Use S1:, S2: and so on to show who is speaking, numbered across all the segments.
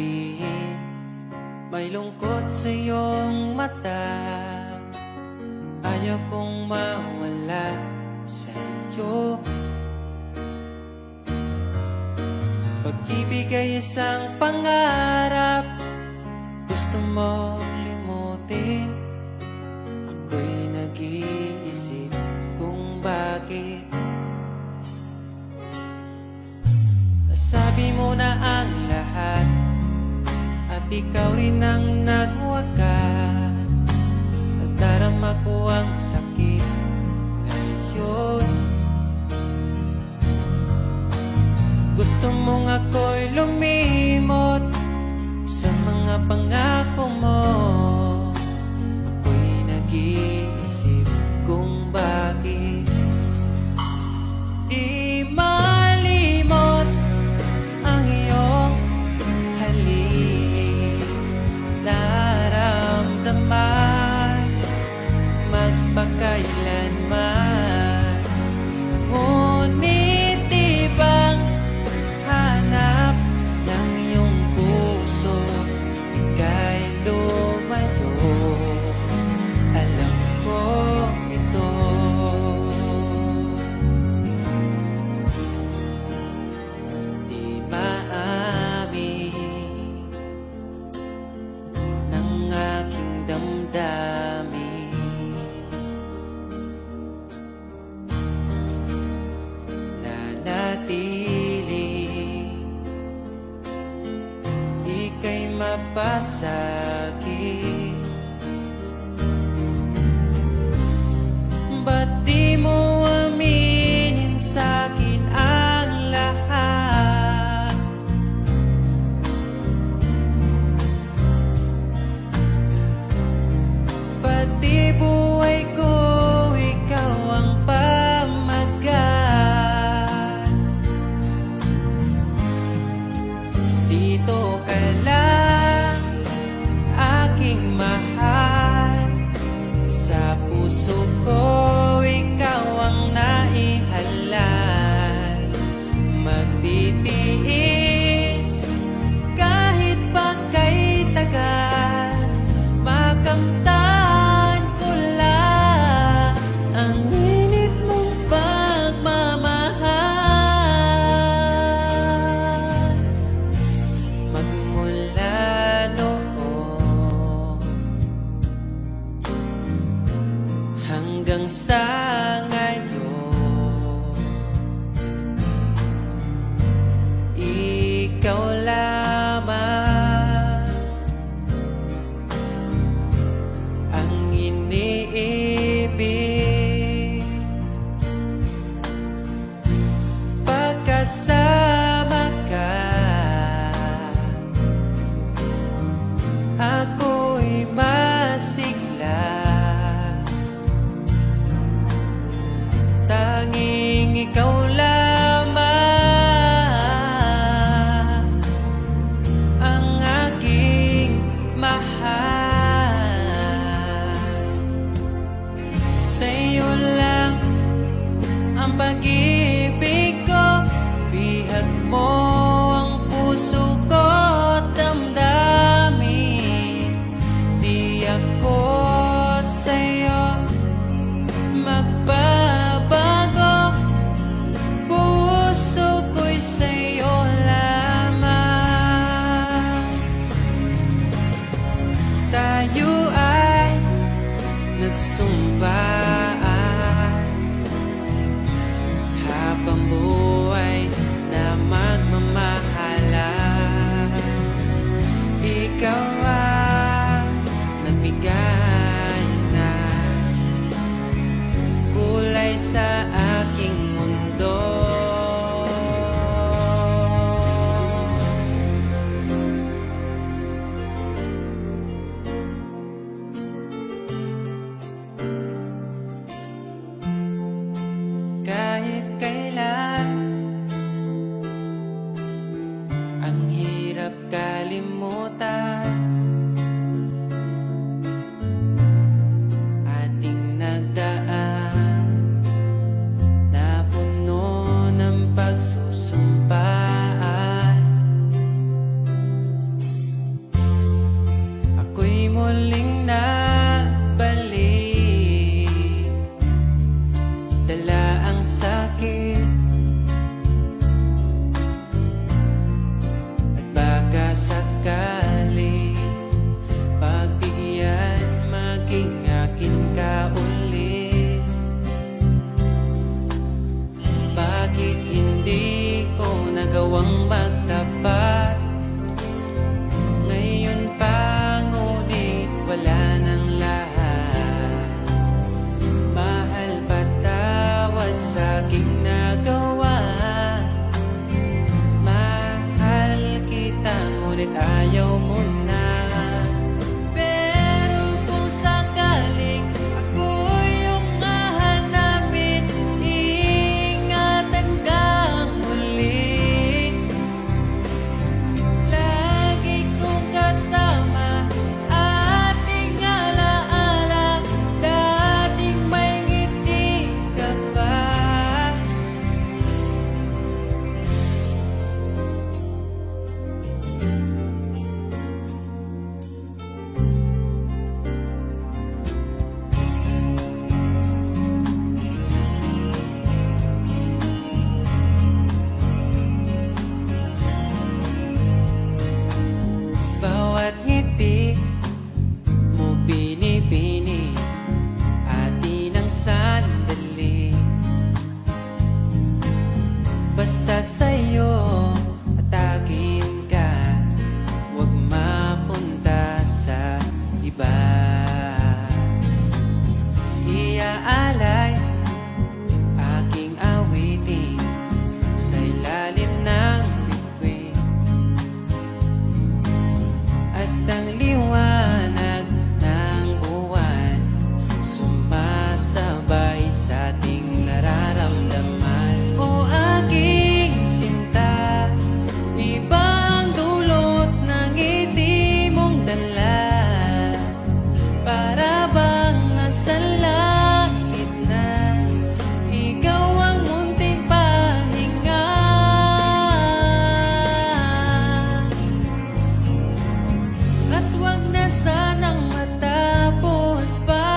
S1: sabihin, may lungkot sa iyong mata. Ayaw kong mawala sa iyo. Pag-ibig ay isang pangarap, gusto mo limutin. Ako'y nag-iisip kung bakit. Nasabi mo na ang lahat at ikaw rin ang nagwakas. Nadarama ko ang sakit ngayon. Gusto mong ako'y lumimot sa mga pangako mo. Ako'y nag-iisip kung bakit di malimot ang iyong halik. Naramdaman magpakailanman. Ngunit ibang hanap ng iyong puso, ika'y lumayo. Alam ko ito. Di maamin ng aking damdamin. Ika'y mapasakit. Ba't di mo aminin sa'kin ang lahat? Pati buhay ko, ikaw ang pamagat. Dito ka lang, aking mahal. Sa puso ko, ikaw ang naihalal. Magtitiis kahit pa kay tagal. Makamtan ko lang ang init mong pagmamahal. Magmula noon hanggang sa ngayon, ikaw lamang ang iniibig. Pagkasama ka, ako'y masigla. Tanging ikaw lamang ang aking mahal. Sa'yo lang ang pag-ibig ko, bihag mo ang puso ko at damdamin. Di ako sa'yo magbabago, puso ko'y sa'yo lamang. Tayo ay nagsumpaan habang buhay na magmamahalan. Ikaw ang nagbigay ng kulay sa aking mundo. Kahit kailan, ang hirap kalimutan. muling nabalik, dala ang sakit at baka sakali pagbigyan maging akin ka ulit. Bakit hindi ko nagawang magtapat ngayon pa, ngunit wala nang lahat. Mahal, patawad sa aking nagawa. Mahal kita, ngunit ayaw mo na. Pero kung sakaling ako yung hahanapin, iingatan kang muli. Lagi kong kasama, ating alaala, dating may ngiti ka pa. Bawat ngiti mo binibini, atin ang sandali. Basta sa'yo atakin ka, huwag mapunta sa iba. Iaalay aking awitin sa ilalim ng bituin, at ang liwanag ng buwan sumasabay sa ating nararamdaman. O aking sinta, ibang dulot ng ngiti mong dala, para bang nasa langit na ikaw ang munting pahinga. At wag na sanang matapos pa.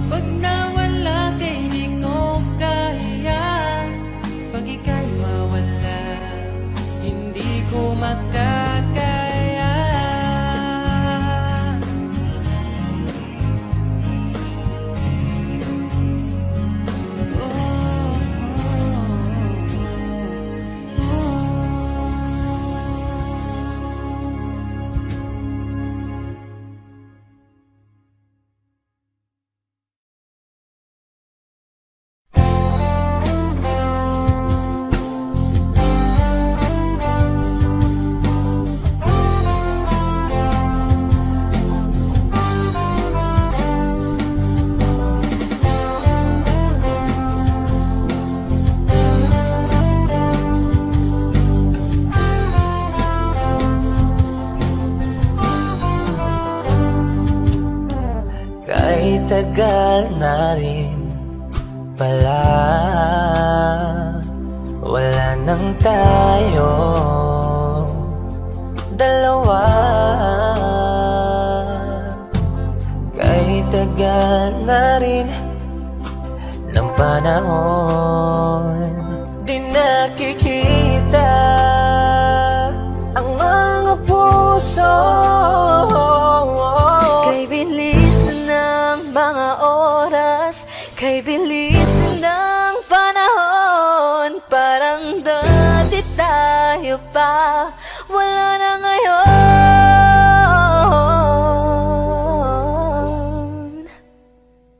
S1: Pag nawala kay di ko kaya, pag ika'y mawala, hindi ko makakaya.
S2: Kahit tagal na rin pala, wala nang tayo dalawa. Kahit tagal na rin ng panahon, di nakikita ang mga puso.
S3: Kay bilis ng mga oras, kay bilis ng panahon, parang dati tayo pa, wala na ngayon.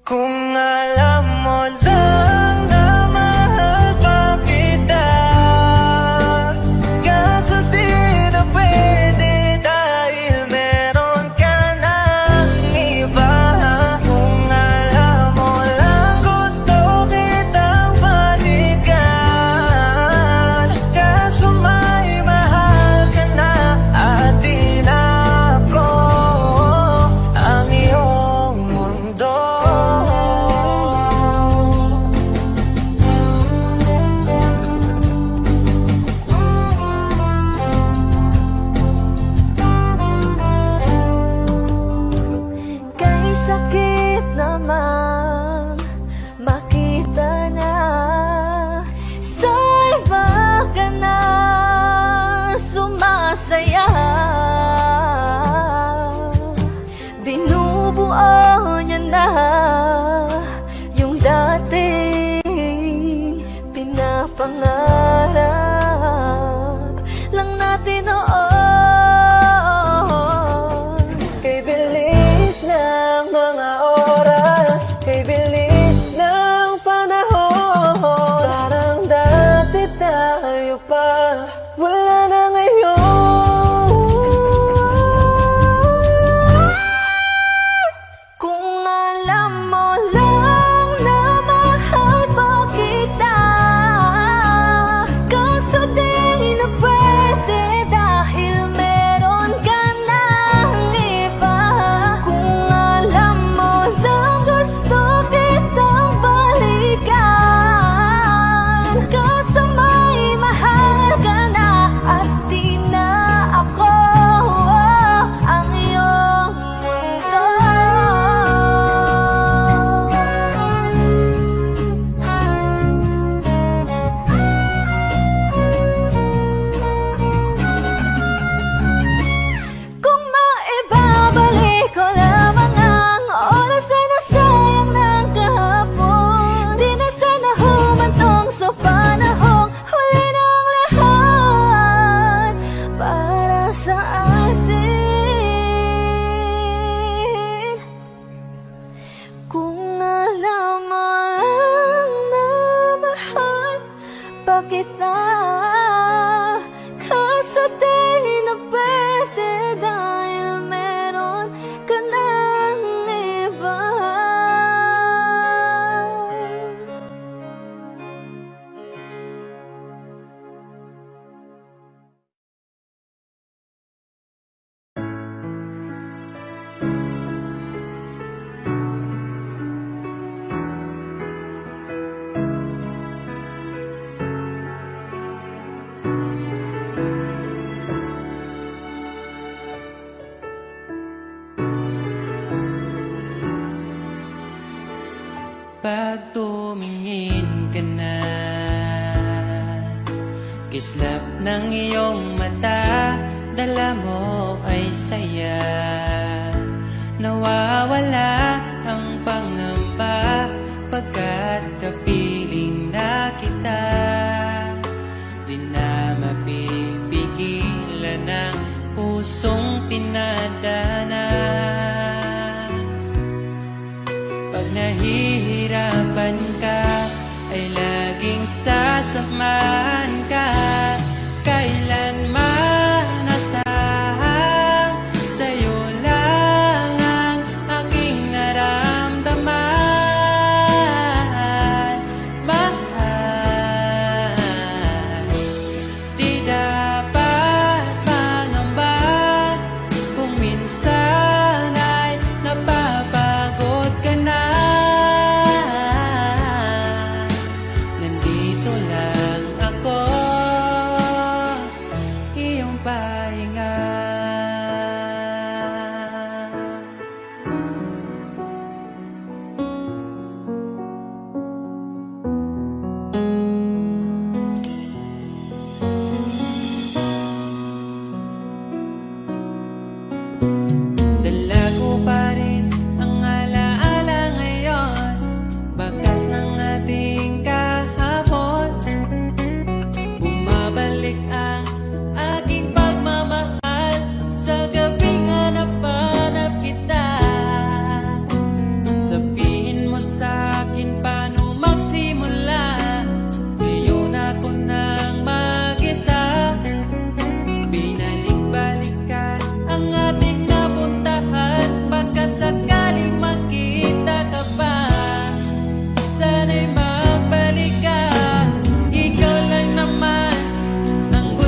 S2: Kung alam mo lang na mahal pa kita, kaso di na pwede dahil meron ka ng iba. Kung alam mo lang gusto kitang balikan, kaso may mahal wala na ngayon.
S3: Kung alam mo lang na mahal pa kita, kaso di na pwede dahil meron ka ng iba. Kung alam mo lang gusto kitang balikan, kaso may mahal ka na at di na ako ang iyong mundo. Kung maibabalik ko lamang ang oras na nasayang ng kahapon, di na sana humantong sa panahong huli ng lahat para sa atin. Kung alam mo lang na mahal pa kita, kaso di na pwede dahil meron ka ng iba.
S1: Pag tumingin ka na, kislap ng iyong mata, dala mo ay saya. Nawawala ang pangamba pagkat kapiling na kita. Di na mapipigilan ang pusong pinadana. Pag nahihirapan ka, ay laging sasamahan ka. Kailanman asahang sa'yo lang ang aking naramdaman. Mahal, di dapat mangamba kung minsan ay napapagod ka na. Nandito lang ako, iyong pahinga. Dala ko pa rin ang alaala ngayon, bakas ng ating kahapon. Bumabalik ang aking pagmamahal sa gabing hanap-hanap kita. Sabihin mo sa'kin paano magsimula, ngayon ako nang mag-isa. Binalik-balikan ang ating napuntahan, pagkasakaling makita ka pa. Sana'y magbalik ka, ikaw lang naman ang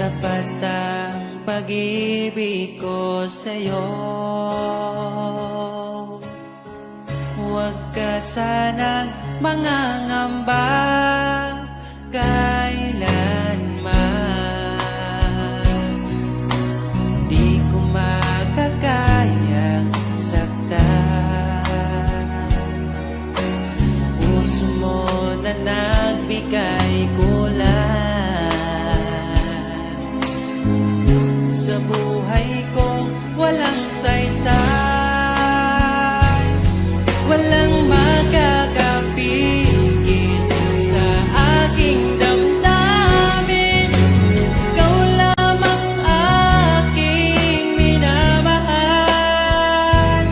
S1: tapat ang pag-ibig ko sa'yo. Huwag ka sanang mangangamba kailanman. Di ko makakayang saktan. Puso mo na nagbigay kulan sa buhay kong walang saysay. Walang makakapigil sa aking damdamin. Ikaw lamang aking minamahal.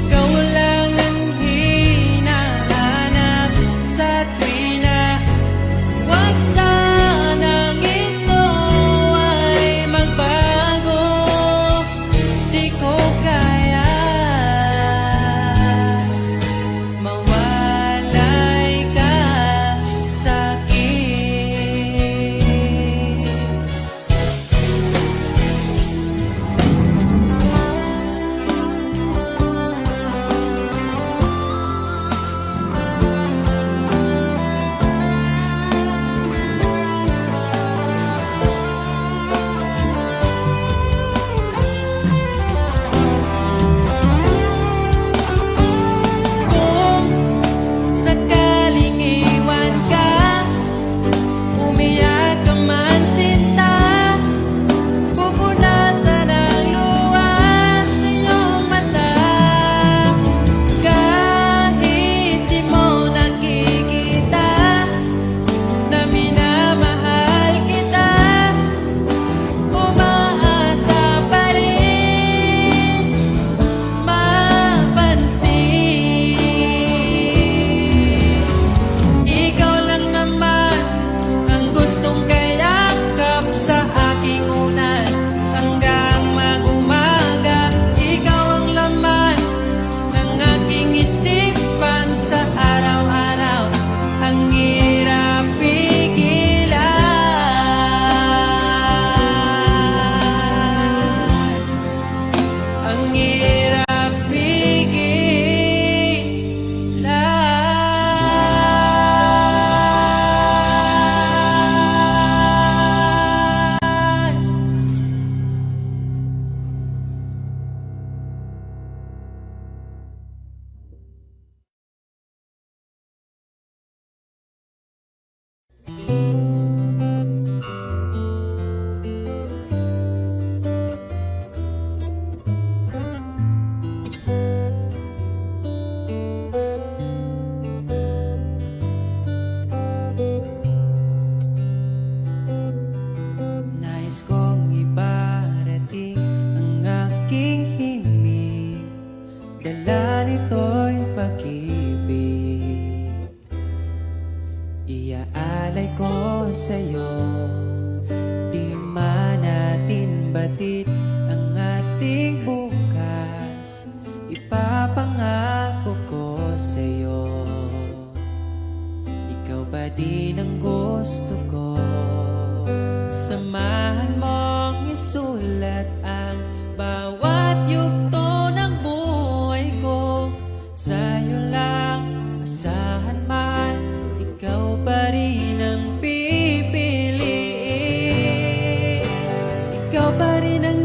S1: Ikaw lang ang hinahanap sa tuwina. Huwag sanang ito ay magbago. Di ko kaya mawalay ka sa'kin. Kung sakaling iwan ka, umiyak ka man sinta, pupunasan ang luwas ng iyong mata. Kahit di mo nakikita na minamahal kita, umaasa pa rin mapansin. Ikaw lang naman ang gustong kayakap sa aking unan hanggang mag-umaga. Ikaw ang laman ng aking isipan sa araw-araw. Ang hirap pigilan. Ang hirap pigilan. Nais kong ibarating ang aking himig, dala nito'y pag-ibig. Iaalay ko sa'yo, di man natin batid ang ating bukas. Ipapangako ko sa'yo, ikaw pa din ang gusto ko. Samahan mong isulat ang bawat yugto ng buhay ko. Sa'yo lang asahan man, ikaw pa rin ang pipiliin. Ikaw pa rin ang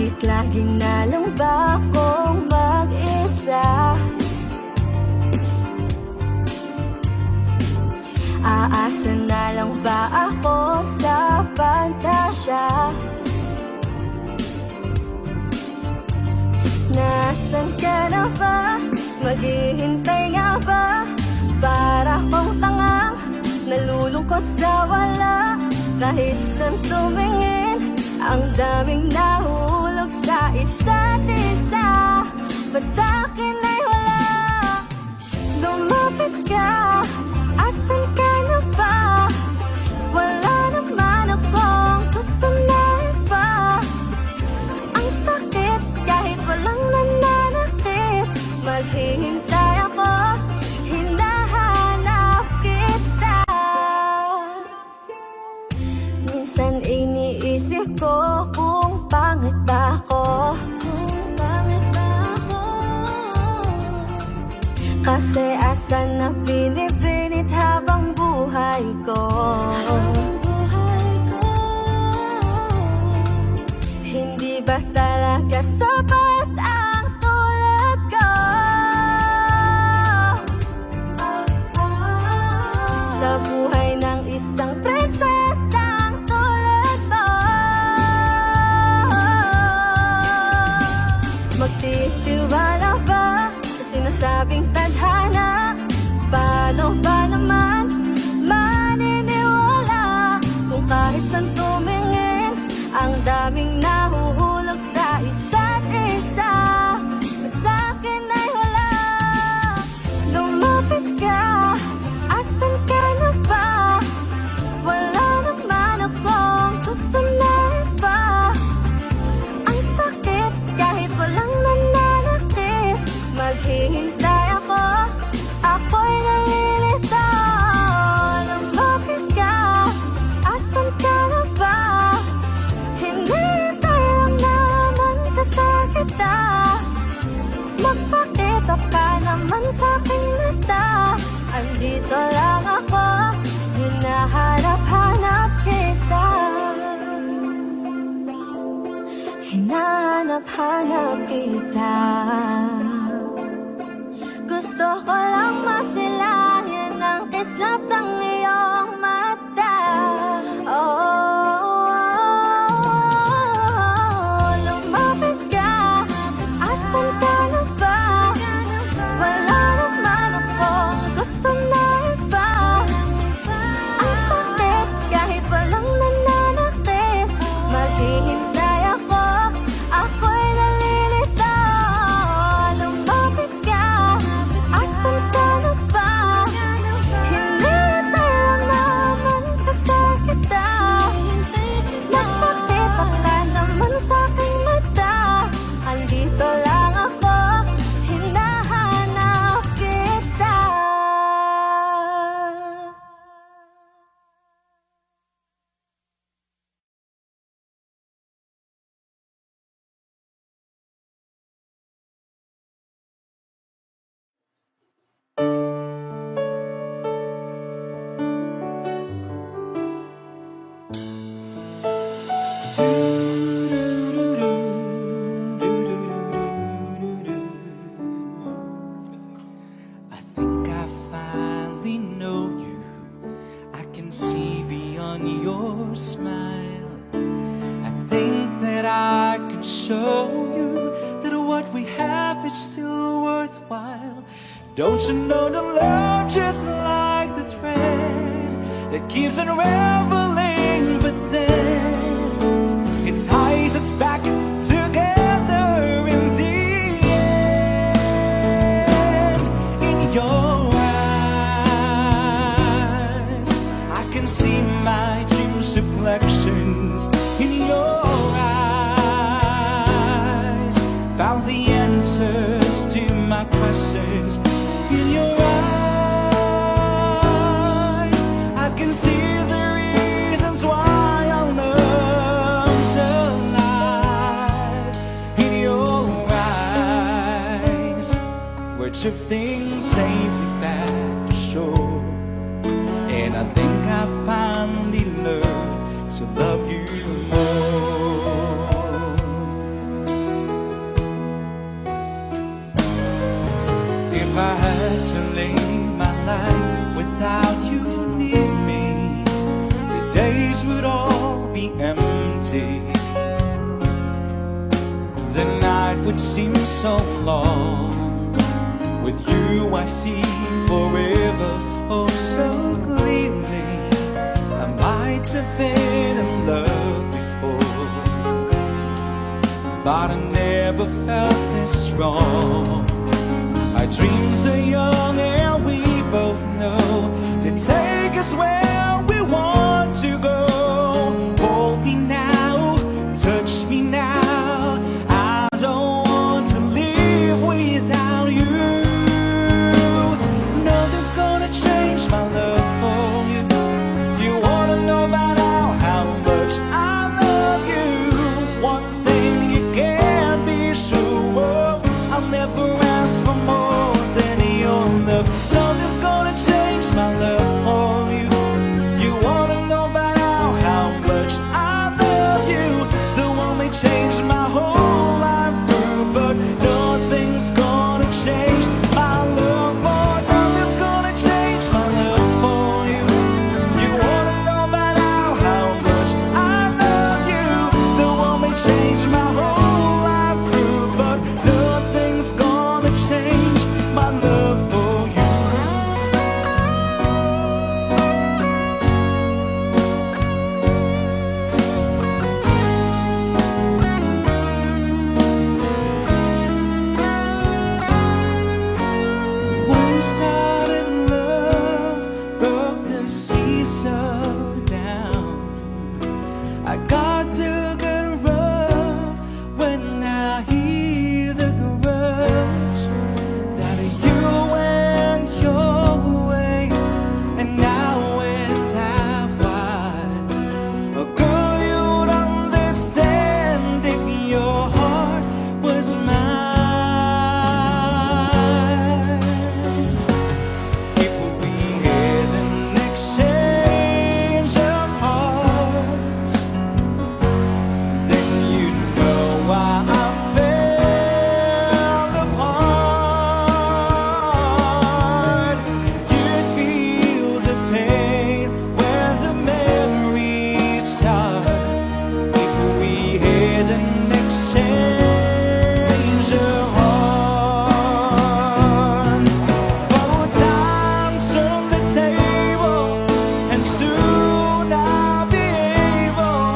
S3: Bakit lagi na lang ba akong mag-isa? Aasa na lang ba ako sa pantasya? Nasaan ka na ba? Maghihintay nga ba? Para kong tangang nalulungkot sa wala. Kahit saan tumingin, ang daming nahulog sa isa't isa. Ba't sa'kin ay wala? Lumapit ka, asan ka na ba? Wala naman akong gusto na iba. Ang sakit kahit walang nananakit. Maghihintay ako, hinahanap kita. Minsan iniisip ko kung pangit ba ako. Kasi asan na pinipinit habang buhay ko. Hindi ba talaga sapat ang tulad ko? Sa buhay ng isang prinsesang tulad mo. Magtitiwala ba sa sinasabing tadhana? Paano ba naman maniniwala kung kahit saan tumingin, ang daming nahuhulog sa isa't isa? At sa'kin ay wala. Lumapit ka, asan ka na ba? Wala naman akong gusto na iba. Ang sakit kahit walang nananakit. Maghihintay ako, ako'y nalilito. Lumapit ka, asan ka na ba? Hinihintay lang naman kasakita. Magpakita ka naman sa'king mata. Andito lang ako, hinahanap-hanap kita. Hinahanap-hanap kita. Gusto ko lang masilayan ang kislap ng iyong mata. Lumapit ka, asan ka na ba? Wala naman akong gusto na iba. Ang sakit kahit walang nananakit. Maghihintay ako, ako'y nalilito. Lumapit ka, asan ka na ba? Hinihintay lang naman kasakita. Magpakita ka naman sa'king mata. Andito lang ako, hinahanap kita.
S1: I think I finally know you. I can see beyond your smile. I think that I can show you that what we have is still worthwhile. Don't you know the love just like the thread that keeps unraveling, but then it ties us back together in the end. In your eyes, I can see my dreams' reflections. In your eyes, found the answers to my questions. In your eyes, I can see the reasons why our love's alive. In your eyes, we're drifting safely back to shore. And I think I finally learned to love you more. seems so long. With you I see forever, oh so clearly. I might have been in love before, but I never felt this strong. Our dreams are young and we both know they take us where we want to go. Hold me now, touch me now, I don't want to live without you. Nothing's gonna change my love for you. You wanna know by now how much I love you. One thing you can't be sure of, I'll never ask for more than your love. Nothing's gonna change my love for you. You wanna know by now how much I love you. The one may change my whole life through, but nothing's gonna change my love for. Nothing's gonna change my love for you. You wanna know by now how much I love you. The one may change my whole life through, but nothing's gonna change my love for you. One-sided love broke the seesaw down. I got to get rough when I hear the rush that you went your way and I went half wide. Oh, girl, you'd understand if your heart was mine. If we had an exchange of hearts, then you'd know why I fell apart. You'd feel the pain where the memories start. If we had an exchange of hearts, both times on the table, and soon I'll be able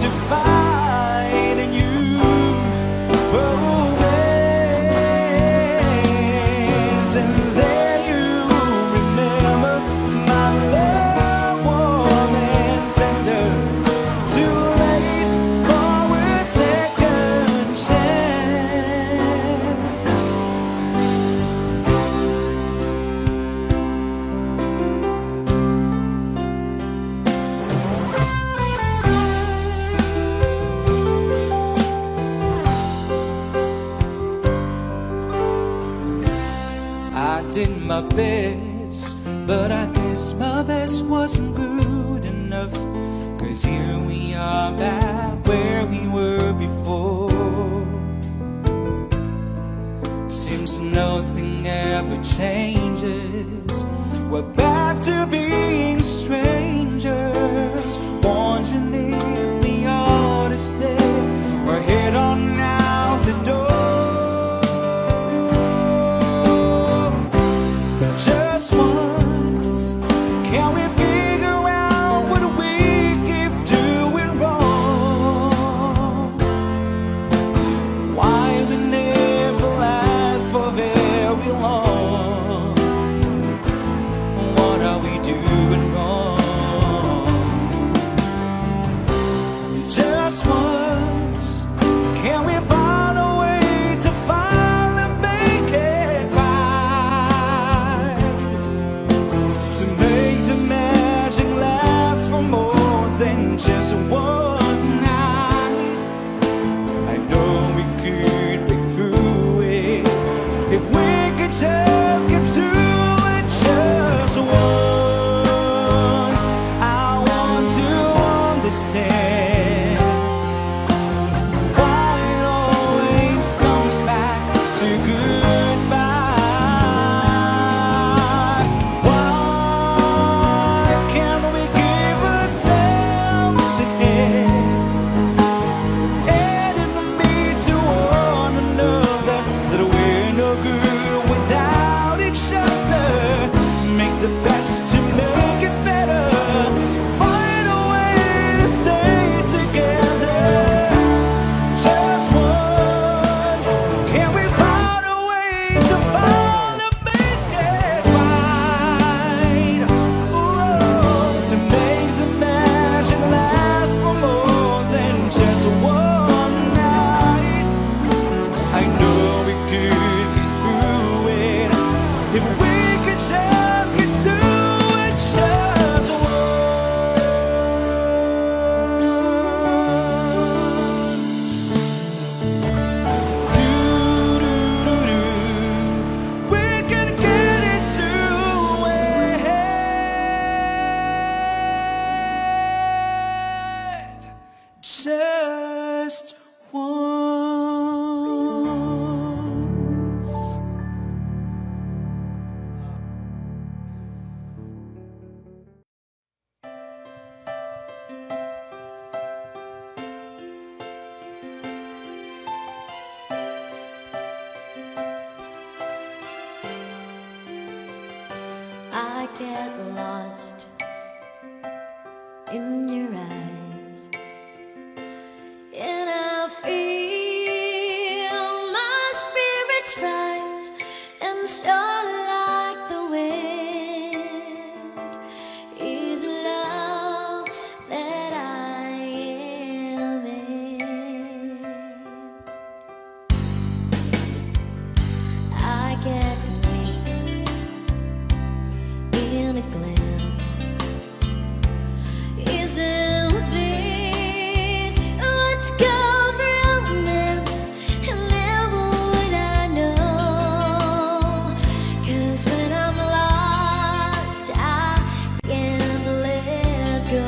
S1: to find a new romance. And then you remember my love warm and tender, too late for a second chance. I did my best, but I guess my best wasn't good enough. 'Cause here we are back where we were before. Seems nothing ever changes. We're back to being strangers, wondering if we ought to stay or head on out the door. Just once, can we figure out what we keep doing wrong? Why we never last for very long? What are we doing wrong? just once.
S3: I get lost in your eyes, and I feel my spirits rise, and so like the wind is love that I am in. I get in a glance. Isn't this what's called romance? And never would I know, 'cause when I'm lost I can't let go.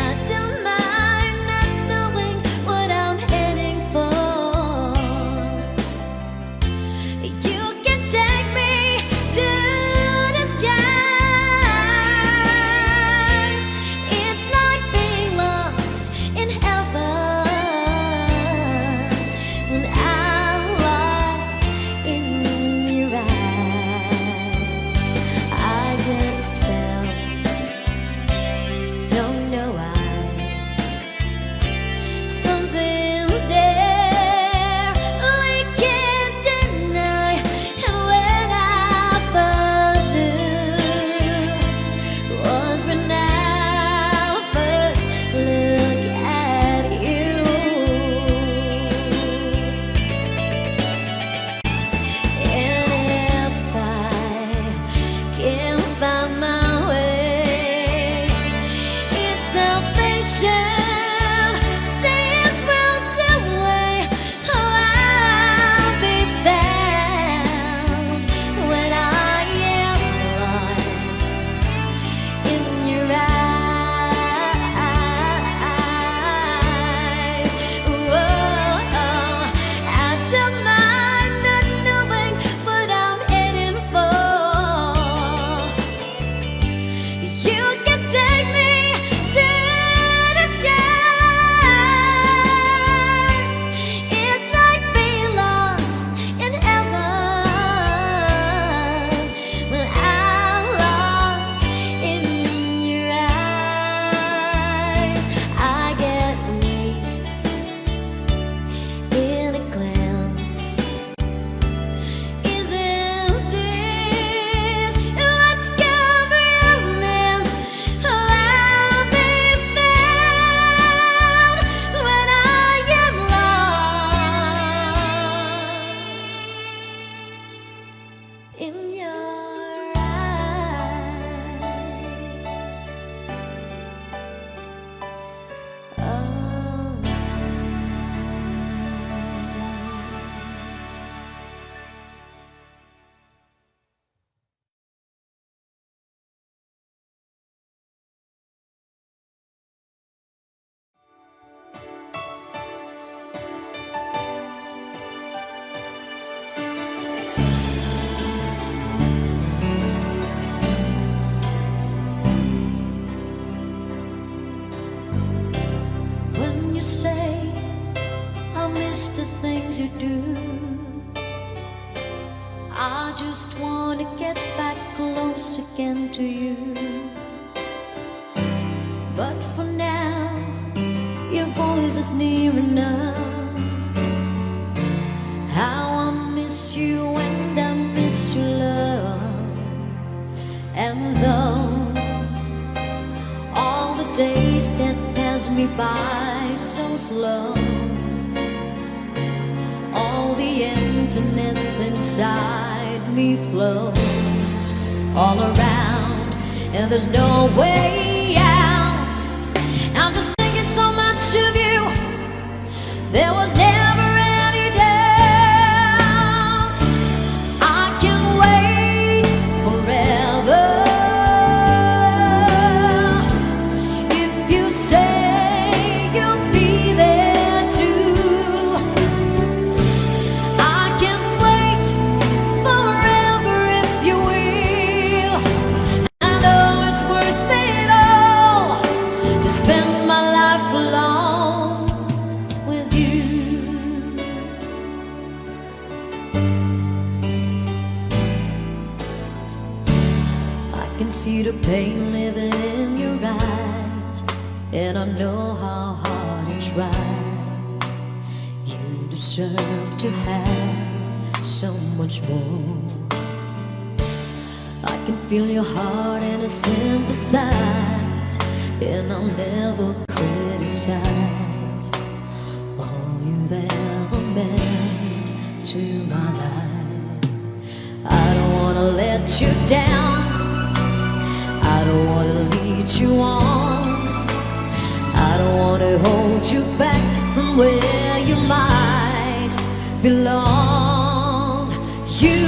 S3: I don't mind not knowing what I'm heading for. You can take me to the skies. It's like being lost in heaven when I'm lost in your eyes. I just fell, don't know why. Something's there we can't deny. And when I first knew was when I first look at you. And if I can find my way, if salvation says worlds away, oh, I'll be found when I am lost in your eyes. Whoa, I don't mind not knowing what I'm heading for. You can take me to the skies. It's like being lost in heaven when I'm lost in your eyes. I get weak in a glance. Isn't this what's called romance? Oh, I'll be found when I am lost in your eyes. Oh. When you say I miss the things you do, I just wanna get back close again to you. But for now, your voice is near enough. How I miss you and I miss your love. And though all the days that pass me by so slow, all the emptiness inside me flows all around, and there's no way out. I'm just thinking so much of you. There was never any doubt I can wait forever. pain living in your eyes, and I know how hard you try. You deserve to have so much more. I can feel your heart and I sympathize, and I'll never criticize all you've ever meant to my life. I don't wanna let you down, I don't wanna lead you on, I don't wanna hold you back from where you might belong. You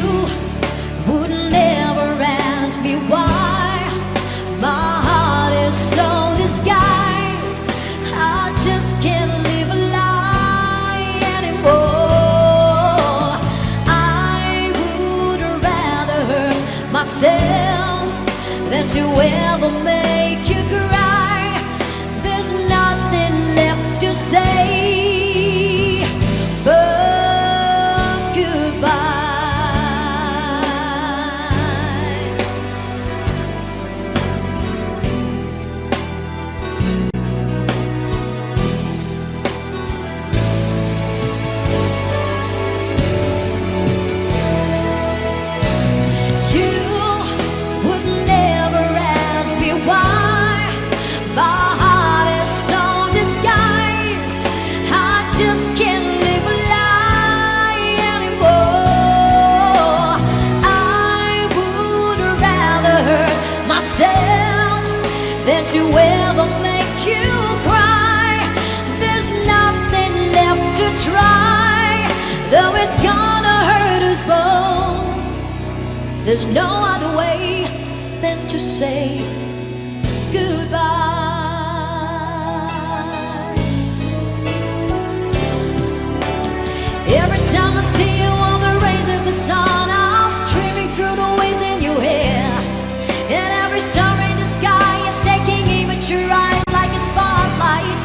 S3: would never ask me why my heart is so disguised. I just can't live a lie anymore. I would rather hurt myself than to ever make you cry. There's nothing left to say but goodbye. Than to ever make you cry. There's nothing left to try, though it's gonna hurt us both. There's no other way than to say goodbye. Every time I see you on the rays of the sun, I'm streaming through the waves in your hair, and every star in the sky is taking aim at your eyes like a spotlight.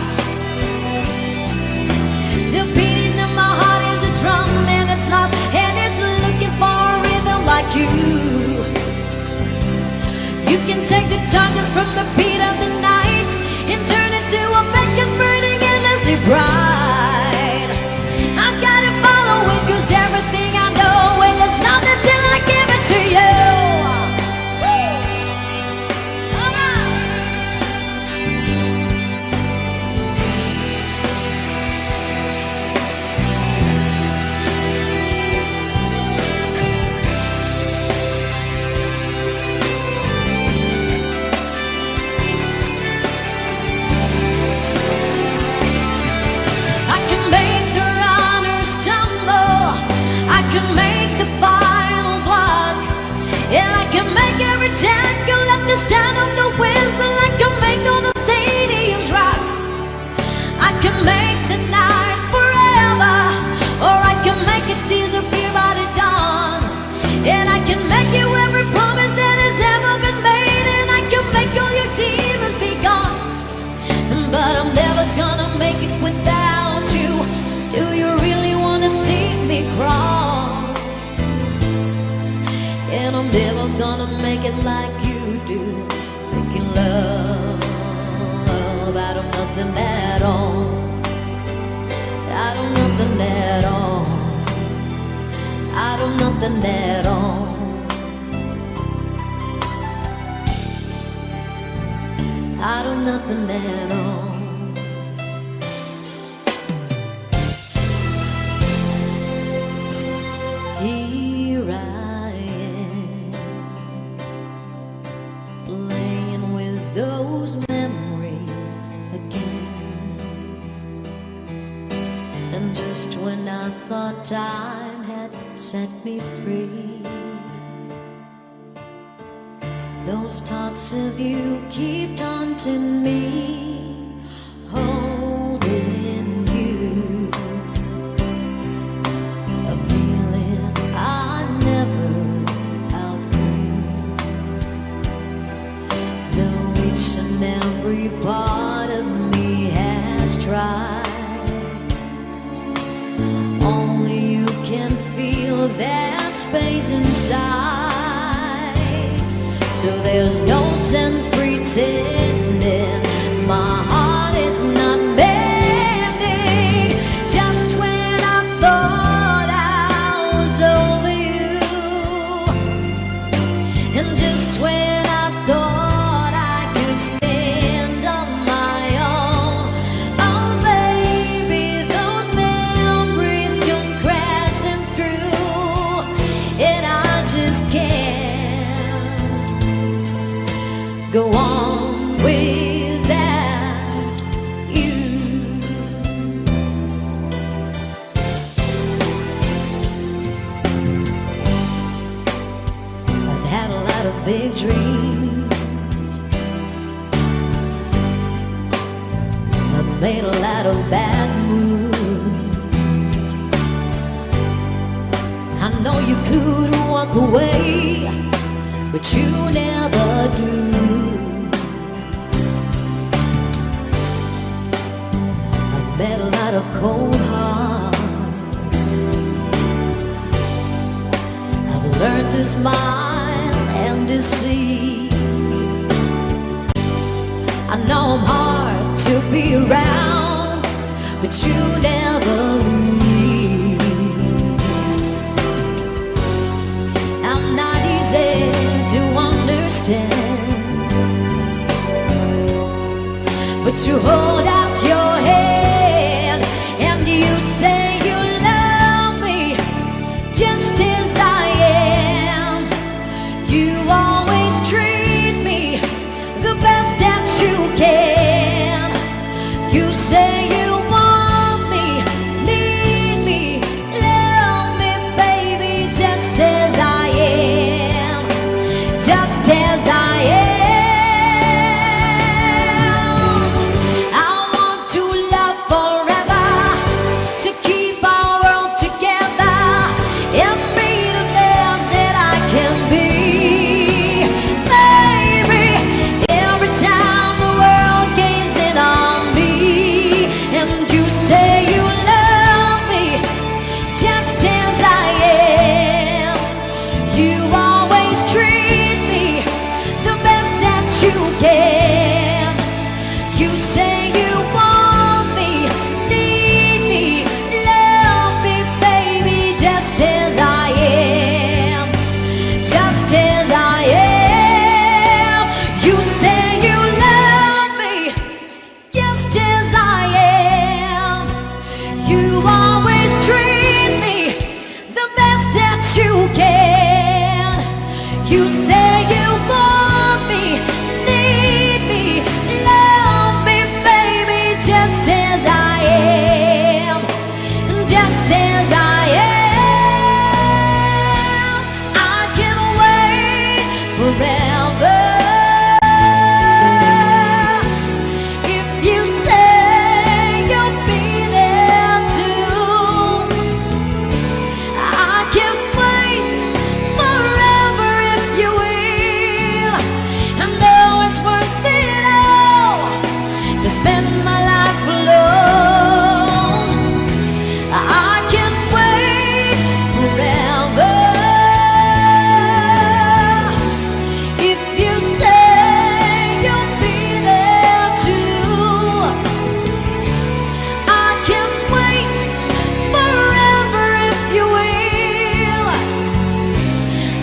S3: The beating of my heart is a drum and it's lost, and it's looking for a rhythm like you. You can take the darkness from the beat of the night and turn it to a beacon burning endlessly bright. I've gotta follow it, 'cause everything I know, and there's nothing till I give it to you. Tangle at the sound of the whistle. I can make all the stadiums rock. I can make tonight forever, or I can make it disappear by the dawn. And I can make you every promise that has ever been made, and I can make all your demons be gone. But I'm never gonna make it without you. Do you really wanna see me crawl? And I'm never gonna make it like you do, making love out of nothing at all, out of nothing at all, out of nothing at all, out of nothing at all. Here I am, playing with those memories again. And just when I thought time had set me free, those thoughts of you keep taunting me, holding you, a feeling I never outgrew. Though each and every part of me has tried, only you can feel that space inside. so there's no sense pretending my heart is not bending. Just when I thought I was over you, and just when I thought I could stand on my own, oh baby, those memories come crashing through, and I just can't go on without you. I've had a lot of big dreams, I've made a lot of bad moves. I know you could walk away, but you never do. I've met a lot of cold hearts, I've learned to smile and deceive. I know I'm hard to be around, but you never leave. I'm not easy to understand, but you hold out your hand and you say you love me just as I am. You always treat me the best that you can. You say you want me, need me, love me, baby, just as I am, just as I am. I want to love forever, to keep our world together and be the best that I can be. Baby, every time the world gazes in on me and you say you love me just as I am, you always treat me the best that you can. You say you want me, need me, love me, baby, just as I am, just as I am. You say you love me just as I am. You always treat me the best that you can. You say you want me, need me, love me, baby, just as I am, just as I am. I can wait forever if you say you'll be there too. I can wait forever if you will. I know it's worth it all to spend my life alone. I can wait forever if you say you'll be there too. I can wait forever if you will.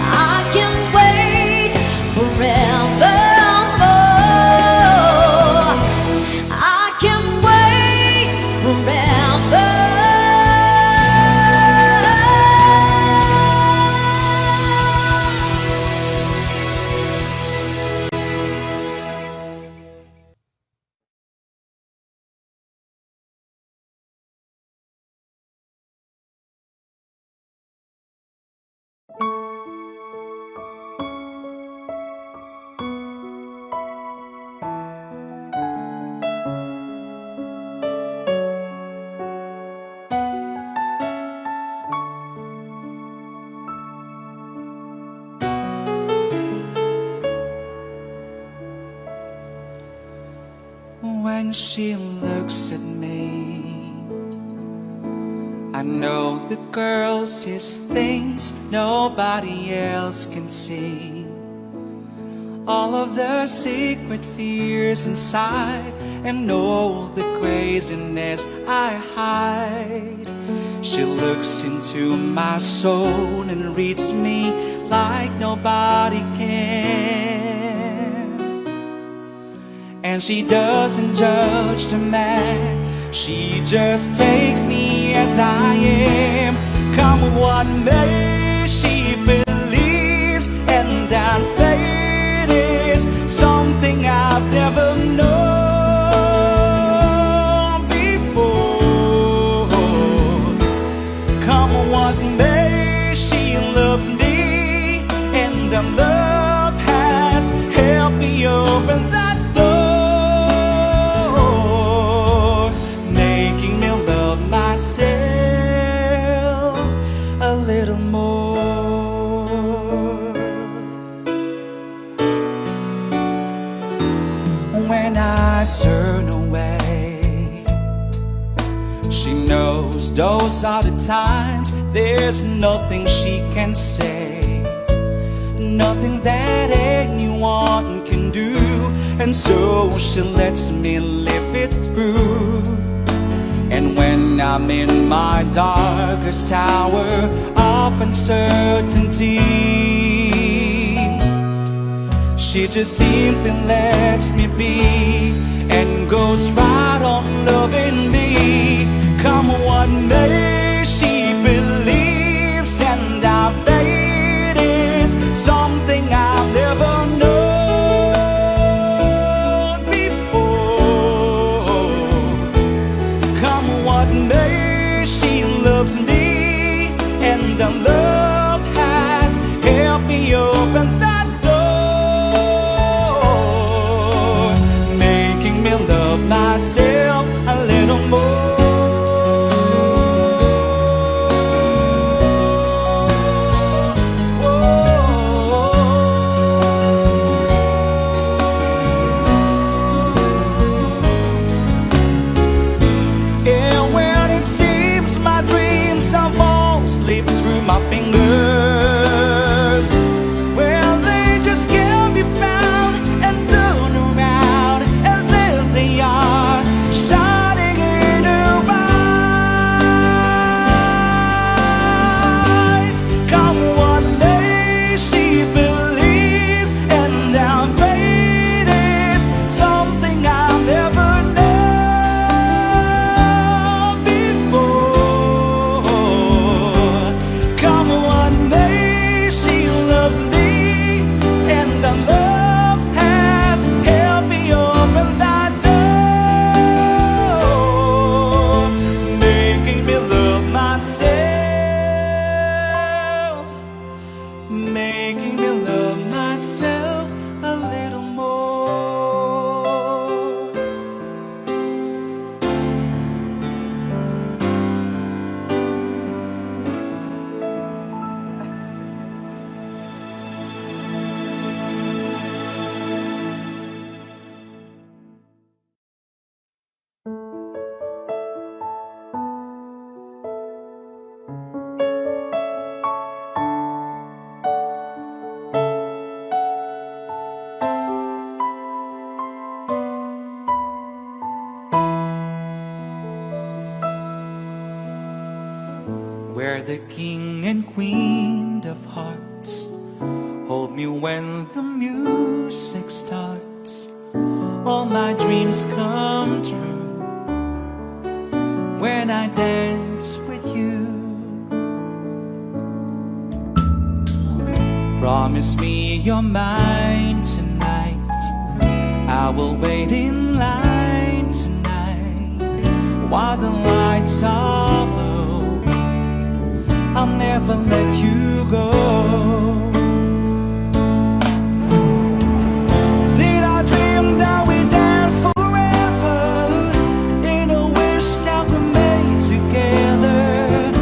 S3: I can wait forever. I can wait forever.
S1: When she looks at me, I know the girl sees things nobody else can see. all of the secret fears inside, and all the craziness I hide. She looks into my soul and reads me like nobody can. And she doesn't judge the man, she just takes me as I am. Come what may, she believes, and that fate is something I've never known before. Come what may, she loves me, and the love has helped me open that door, making me love myself a little more. When I turn away, she knows those are the times there's nothing she can say, nothing that anyone can do, and so she lets me live it through. And when I'm in my darkest hour of uncertainty, she just simply lets me be and goes right on loving me. Come what may, she believes, and our fate is something I've never known before. Come what may, she loves me, and the love has helped me open that door, making me love myself a little more. And when it seems my dreams have all slipped through my fingers, well, they just can't be found, and turn around, and there they are, shining in her eyes. Come what may, she believes, and our fate is something I've never known before. Come what may, she loves me, and the love has helped me open that door, making me love myself, making me love myself a little more. We're the king and queen of hearts. Hold me when the music starts. All my dreams come true when I dance with you. Promise me you're mine tonight. I will wait in line tonight while the lights are low. I'll never let you go. Did I dream that we danced forever in a wish that we made together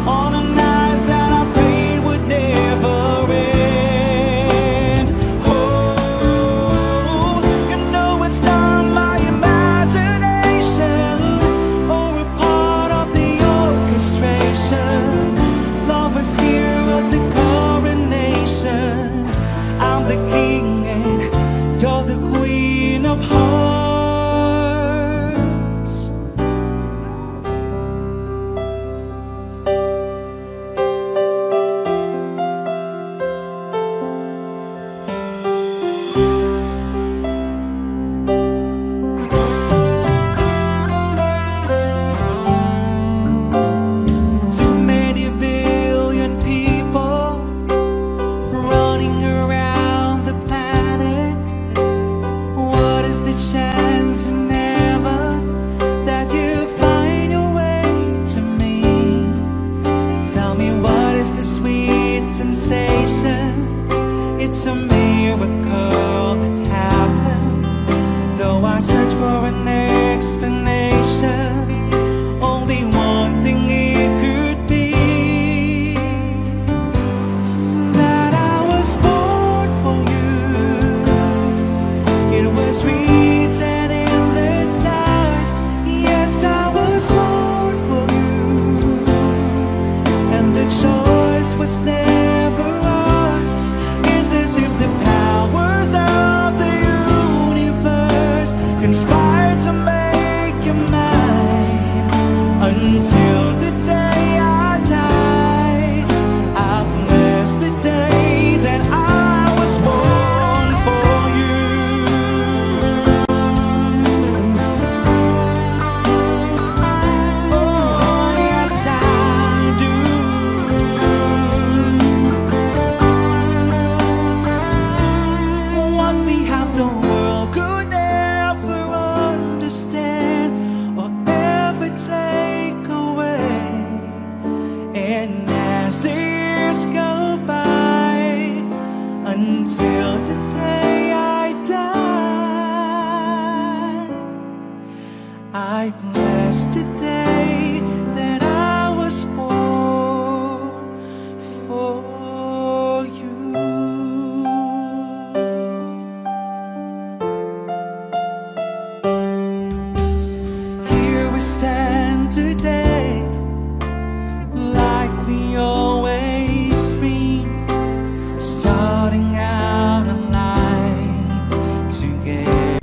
S1: on a night that I prayed would never end? Oh, you know it's not my imagination or a part of the orchestration. Lovers here at the car. the chance never that you find your way to me. Tell me, what is the sweet sensation? It's a miracle that happened. Though I search for an explanation, only one thing it could be: that I was born for you. It was written in the stars. Yes, I was born for you, and the choice was never ours. It's as if the powers of the universe conspired to make you mine. Until the day I die, I bless the day that I was born for you. Oh, yes, I do. What we have, the world could never understand or ever take away. And as the years go by, until the day I die, I bless the day that I was born for you. Here we stand today, like we always dreamed, starting out alive together.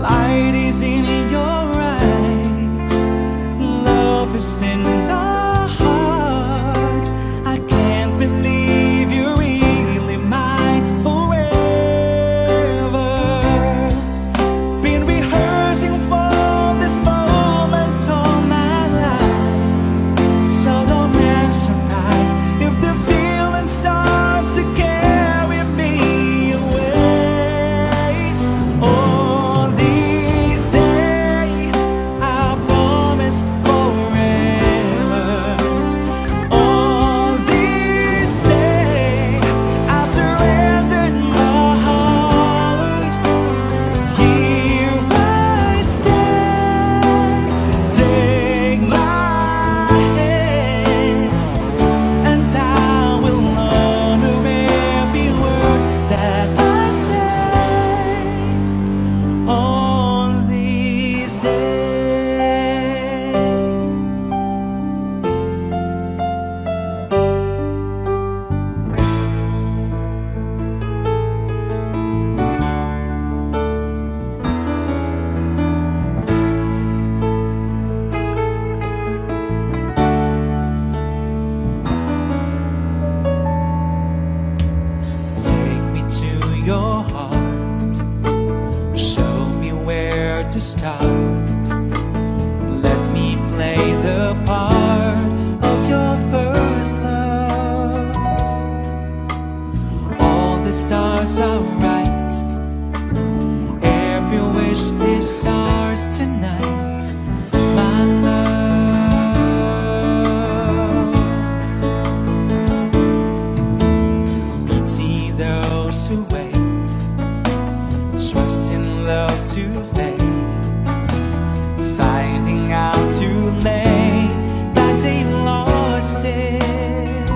S1: Light is in your eyes, love is in our hearts. I can't believe you're really mine forever. Been rehearsing for this moment all my life, so don't act surprised if the feeling starts to carry me away. On this day, I promise forever. On this day, I surrendered my heart. Here I stand, take my hand, and I will honor every word that I say on this day. Take me to your heart, show me where to start. Let me play the part of your first love. All the stars are right, every wish is ours tonight, my love. Pity those who wait, trust in love to fade, finding out too late that they lost it,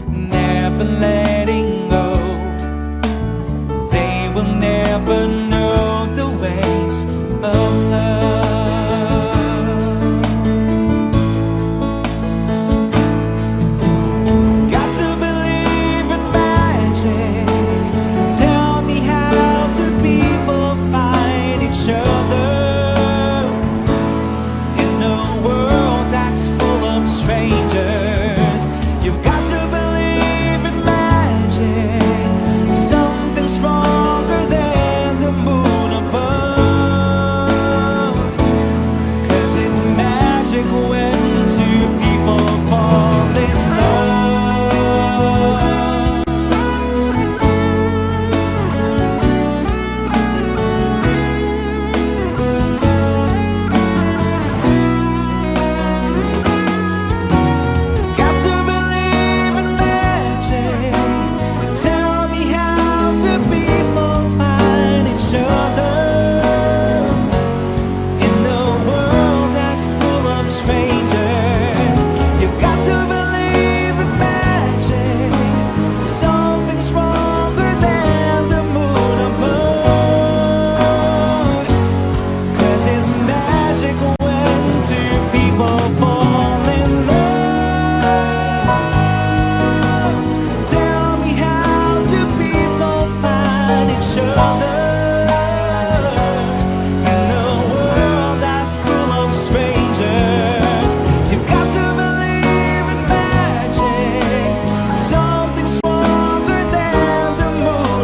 S1: never letting go. They will never know the ways of love. Got to believe in magic. Tell me, how do people find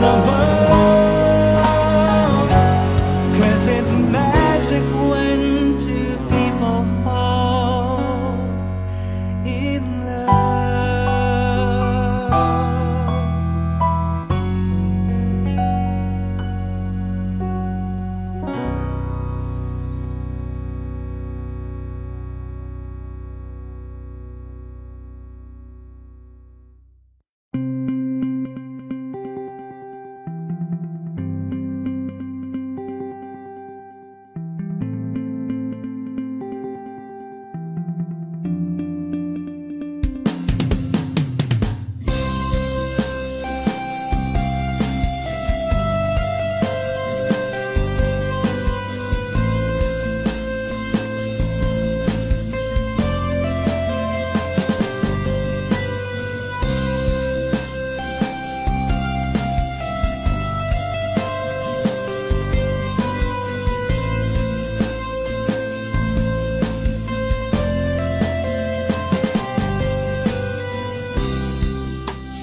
S1: naman. 'Cause it's magic when two people fall in love.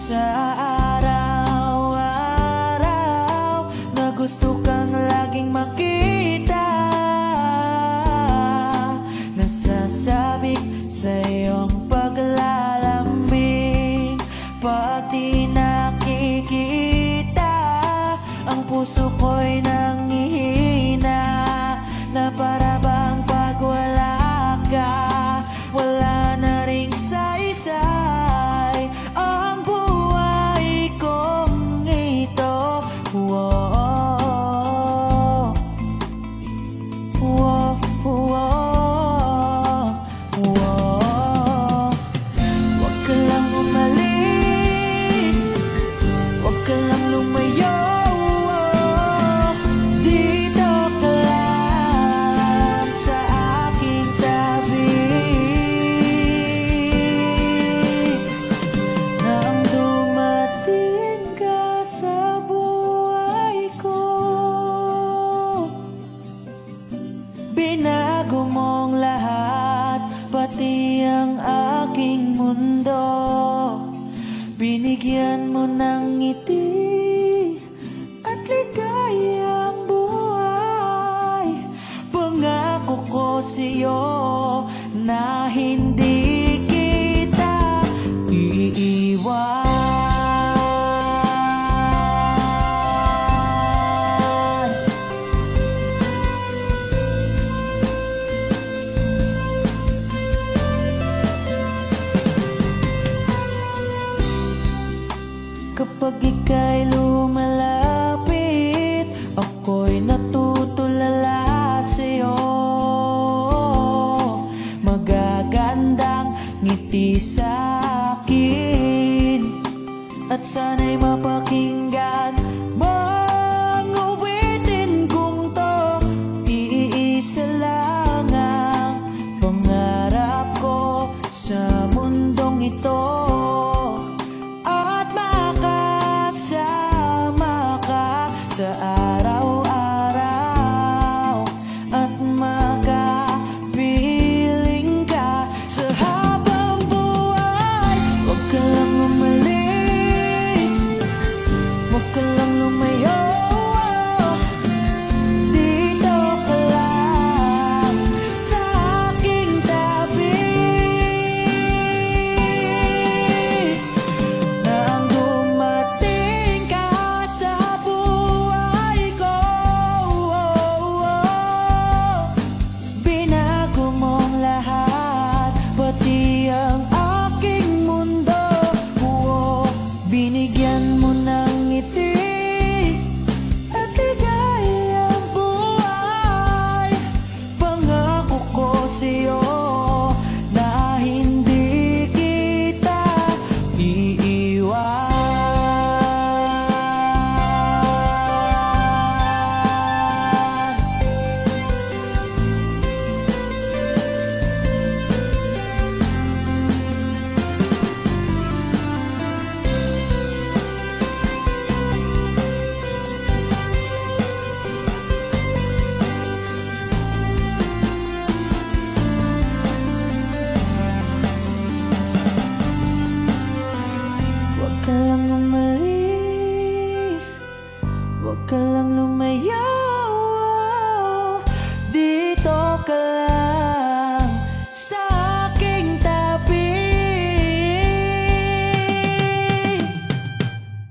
S1: Sa araw-araw na gusto kang laging makita, nasasabik sa iyong paglalambing. Pati nakikita, ang puso ko'y nanghihina, na para bang pag wala ka, wala na ring saysay ang buhay kong ito. Whoa, whoa, whoa, whoa. Huwag ka lang umalis, huwag ka lang lumayo. Dito ka lang sa aking tabi. Nang dumating ka sa buhay ko, binago mong lahat, pati ang aking mundo. Binigyan mo ng ngiti at ligayang buhay. Pangako ko sa'yo na hindi kita iiwan. Kapag ika'y lumalapit, ako'y natutulala sa'yo. Magagandang ngiti sa'kin, at sana'y mapakinggan mang uwitin kong to. Iisa lang ang pangarap ko sa mundong ito, at makasama ka sa araw-araw, at makapiling ka sa habang buhay. Huwag ka lang umalis, huwag ka lang lumayo. Dito ka lang sa aking tabi. Nang dumating ka sa buhay
S2: ka lang lumayo, dito ka lang sa aking tabi.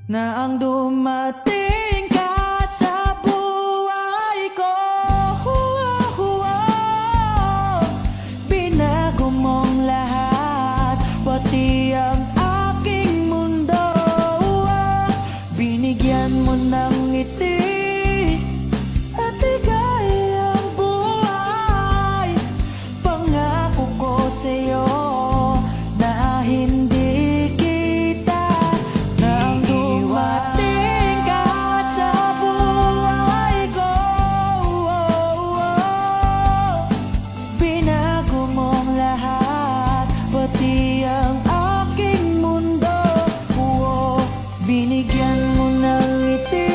S2: Na ang dumating ka sa buhay ko, binago mong lahat, pati ang aking mundo. Binigyan mo ng ngiti at ligayang buhay. Pangako ko sa'yo na hindi kita nang dumating ka sa buhay ko. Binago mong lahat, pati ang aking mundo. Binigyan mo ng ngiti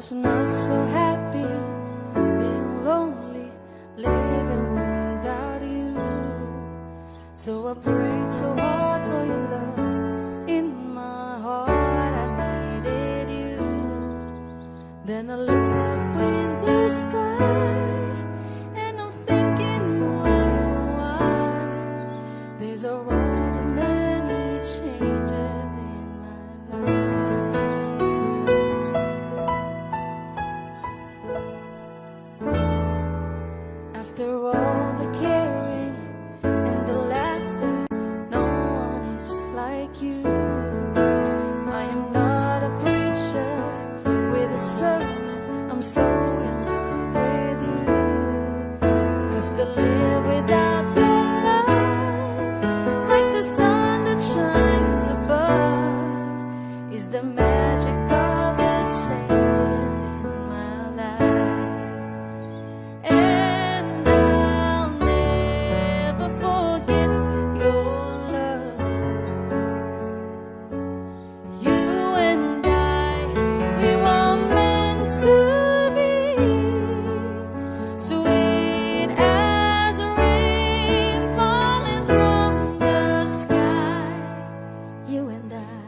S2: was not so happy, being lonely, living without you. So I prayed so hard for your love. In my heart I needed you. Then I look up in the sky, and I'm thinking why there's a road, many changes in my life. After all the caring and the laughter, no one is like you. I am not a preacher with a sermon, I'm so in love with you. 'Cause to live without your love, like the sun that shines above, is the magic of the changes in my life. And I'll never forget your love. You and I, we were meant to be, sweet as rain falling from the sky. You and I,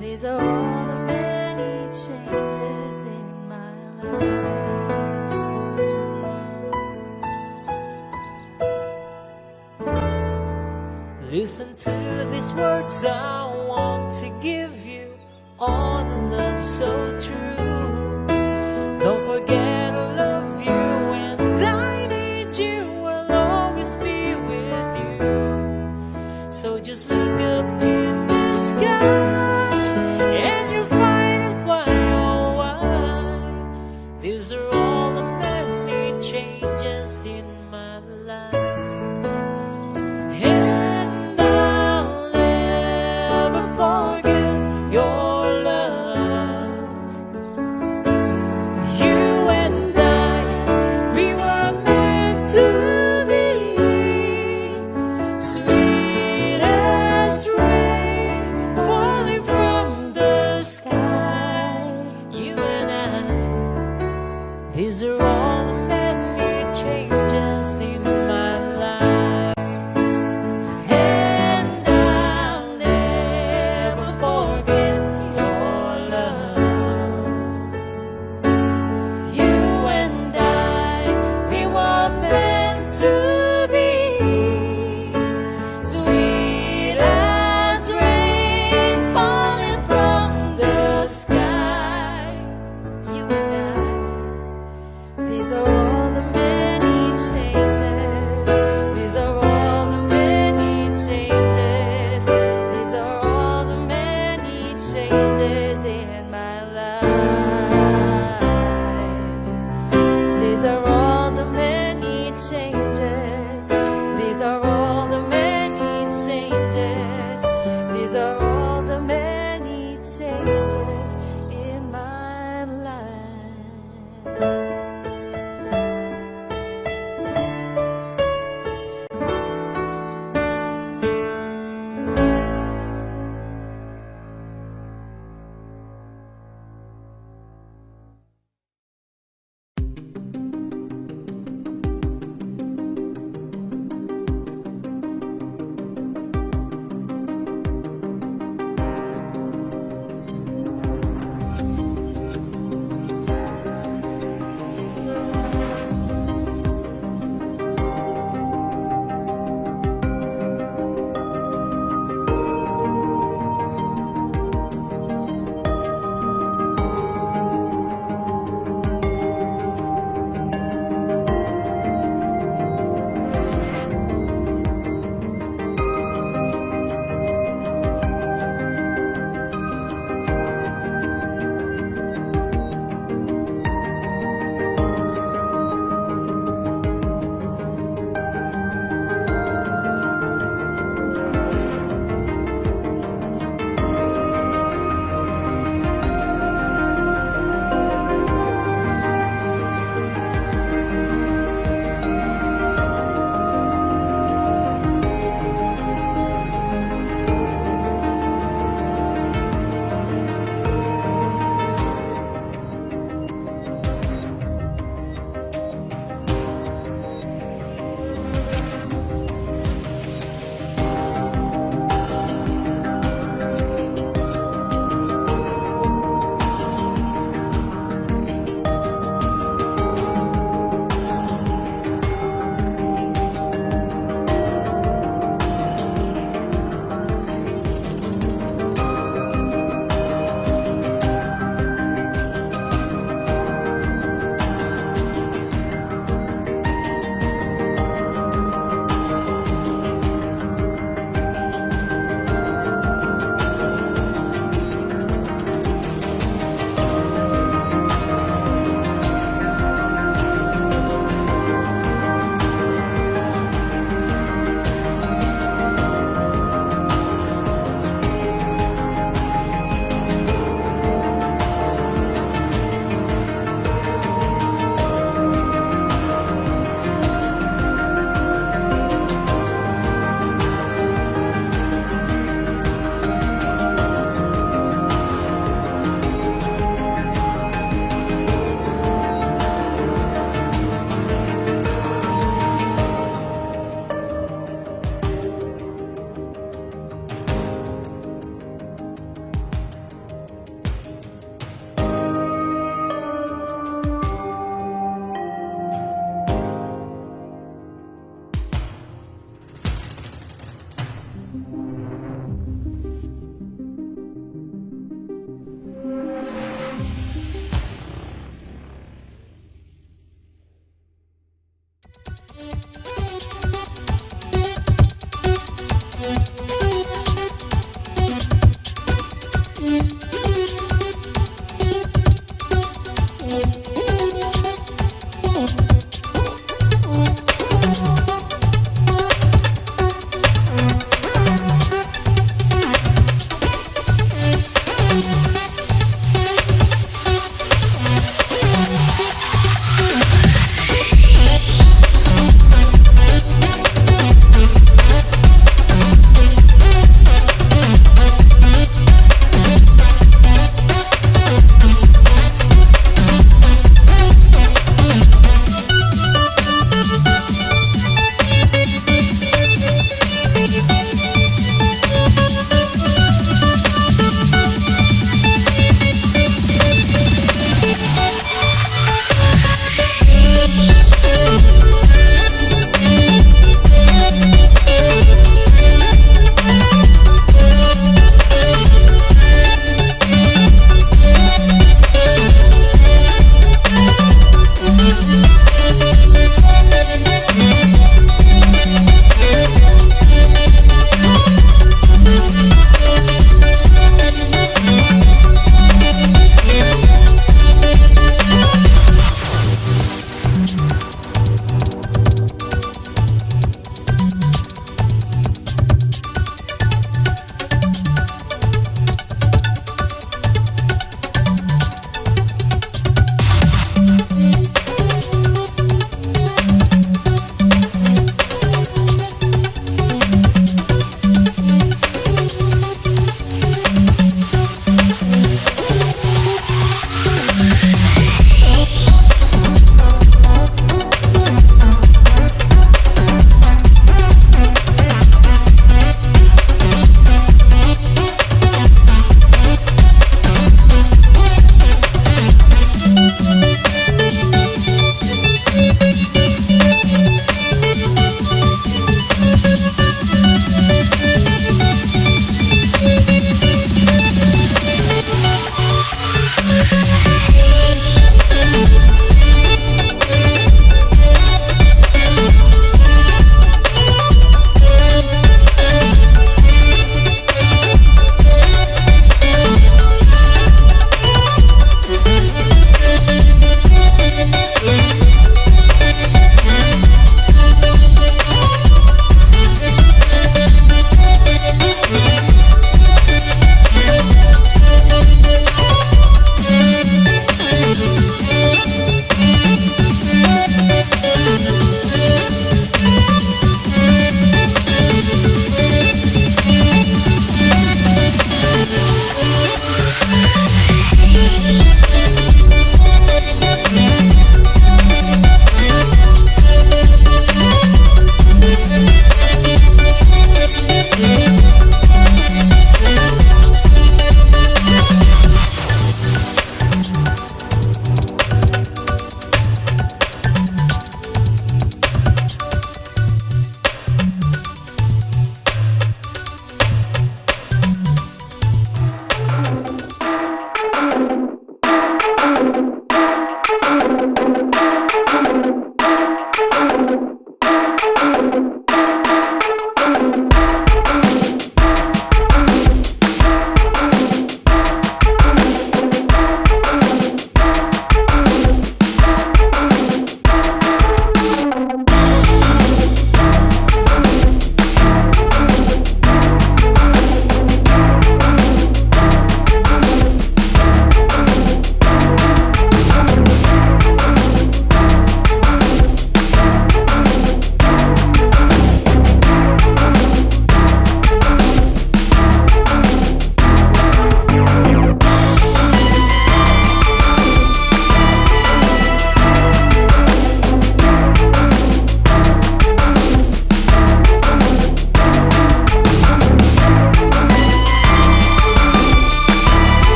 S2: these are all the many changes in my life.
S4: Listen to these words I want to give you, all the love so true. Don't forget I love you and I need you, I'll always be with you. So just look up in the sky and you'll find it why, oh why. These are all the many changes in my life.